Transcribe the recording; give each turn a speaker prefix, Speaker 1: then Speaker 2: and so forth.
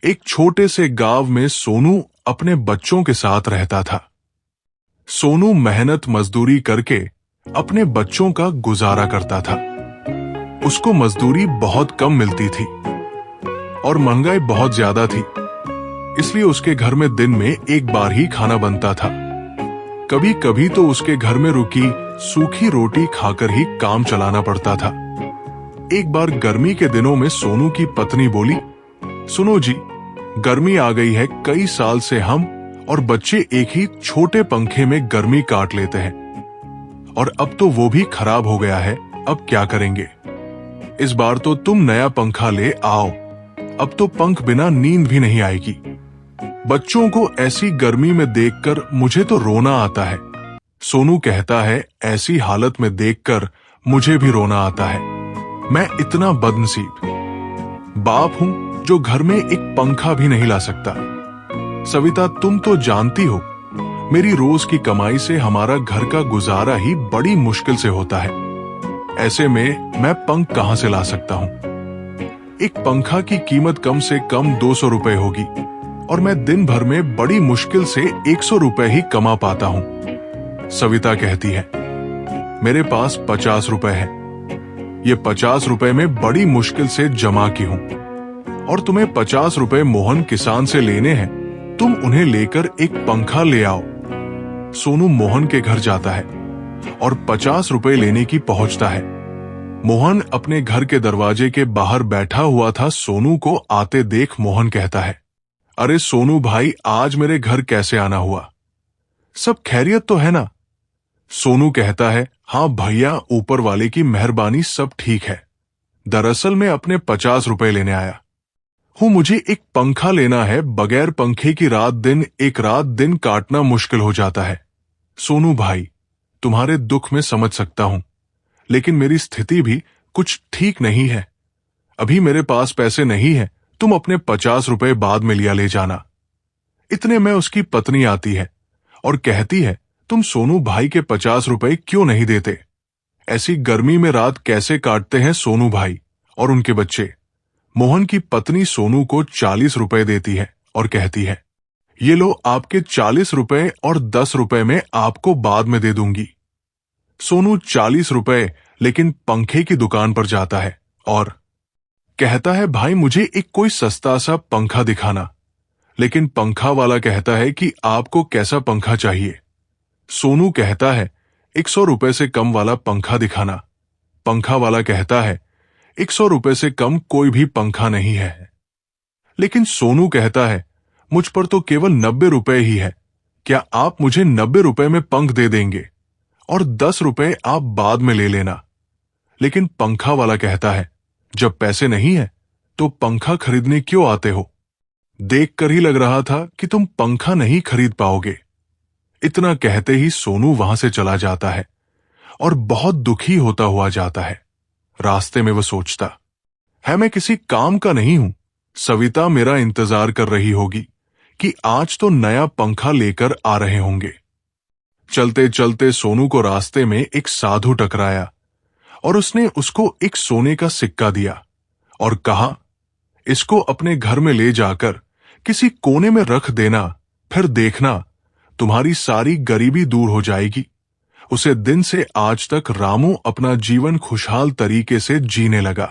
Speaker 1: एक छोटे से गांव में सोनू अपने बच्चों के साथ रहता था। सोनू मेहनत मजदूरी करके अपने बच्चों का गुजारा करता था। उसको मजदूरी बहुत कम मिलती थी और महंगाई बहुत ज्यादा थी, इसलिए उसके घर में दिन में एक बार ही खाना बनता था। कभी कभी तो उसके घर में रुकी सूखी रोटी खाकर ही काम चलाना पड़ता था। एक बार गर्मी के दिनों में सोनू की पत्नी बोली, सुनो जी, गर्मी आ गई है, कई साल से हम और बच्चे एक ही छोटे पंखे में गर्मी काट लेते हैं और अब तो वो भी खराब हो गया है, अब क्या करेंगे? इस बार तो तुम नया पंखा ले आओ, अब तो पंख बिना नींद भी नहीं आएगी। बच्चों को ऐसी गर्मी में देखकर मुझे तो रोना आता है। सोनू कहता है, ऐसी हालत में देखकर मुझे भी रोना आता है। मैं इतना बदनसीब बाप हूं जो घर में एक पंखा भी नहीं ला सकता। सविता, तुम तो जानती हो, मेरी रोज की कमाई से हमारा घर का गुजारा ही बड़ी मुश्किल से होता है। ऐसे में मैं पंख कहां से ला सकता हूं? एक पंखा की कीमत कम से कम 200 रुपए होगी और मैं दिन भर में बड़ी मुश्किल से 100 रुपए ही कमा पाता हूं। सविता कहती है, मेरे पास 50 रुपए हैं। ये 50 रुपए में बड़ी मुश्किल से जमा की हूं और तुम्हें 50 रुपए मोहन किसान से लेने हैं, तुम उन्हें लेकर एक पंखा ले आओ। सोनू मोहन के घर जाता है और 50 रुपए लेने की पहुंचता है। मोहन अपने घर के दरवाजे के बाहर बैठा हुआ था। सोनू को आते देख मोहन कहता है, अरे सोनू भाई, आज मेरे घर कैसे आना हुआ? सब खैरियत तो है ना? सोनू कहता है, हाँ भैया, ऊपर वाले की मेहरबानी, सब ठीक है। दरअसल मैं अपने 50 रुपए लेने आया हूं, मुझे एक पंखा लेना है। बगैर पंखे की एक रात दिन काटना मुश्किल हो जाता है। सोनू भाई, तुम्हारे दुख में समझ सकता हूं, लेकिन मेरी स्थिति भी कुछ ठीक नहीं है। अभी मेरे पास पैसे नहीं है, तुम अपने 50 रुपए बाद में लिया ले जाना। इतने में उसकी पत्नी आती है और कहती है, तुम सोनू भाई के 50 रुपए क्यों नहीं देते? ऐसी गर्मी में रात कैसे काटते हैं सोनू भाई और उनके बच्चे? मोहन की पत्नी सोनू को 40 रुपए देती है और कहती है, ये लो आपके 40 रुपए और 10 रुपए में आपको बाद में दे दूंगी। सोनू 40 रुपए लेकिन पंखे की दुकान पर जाता है और कहता है, भाई मुझे एक कोई सस्ता सा पंखा दिखाना। लेकिन पंखा वाला कहता है कि आपको कैसा पंखा चाहिए? सोनू कहता है, 100 रुपए से कम वाला पंखा दिखाना। पंखा वाला कहता है, 100 रुपए से कम कोई भी पंखा नहीं है। लेकिन सोनू कहता है, मुझ पर तो केवल 90 रुपए ही है, क्या आप मुझे 90 रुपए में पंख दे देंगे और 10 रुपए आप बाद में ले लेना? लेकिन पंखा वाला कहता है, जब पैसे नहीं है तो पंखा खरीदने क्यों आते हो? देखकर ही लग रहा था कि तुम पंखा नहीं खरीद पाओगे। इतना कहते ही सोनू वहां से चला जाता है और बहुत दुखी होता हुआ जाता है। रास्ते में वो सोचता है, मैं किसी काम का नहीं हूं। सविता मेरा इंतजार कर रही होगी कि आज तो नया पंखा लेकर आ रहे होंगे। चलते चलते सोनू को रास्ते में एक साधु टकराया और उसने उसको एक सोने का सिक्का दिया और कहा, इसको अपने घर में ले जाकर किसी कोने में रख देना, फिर देखना तुम्हारी सारी गरीबी दूर हो जाएगी। उसे दिन से आज तक रामू अपना जीवन खुशहाल तरीके से जीने लगा।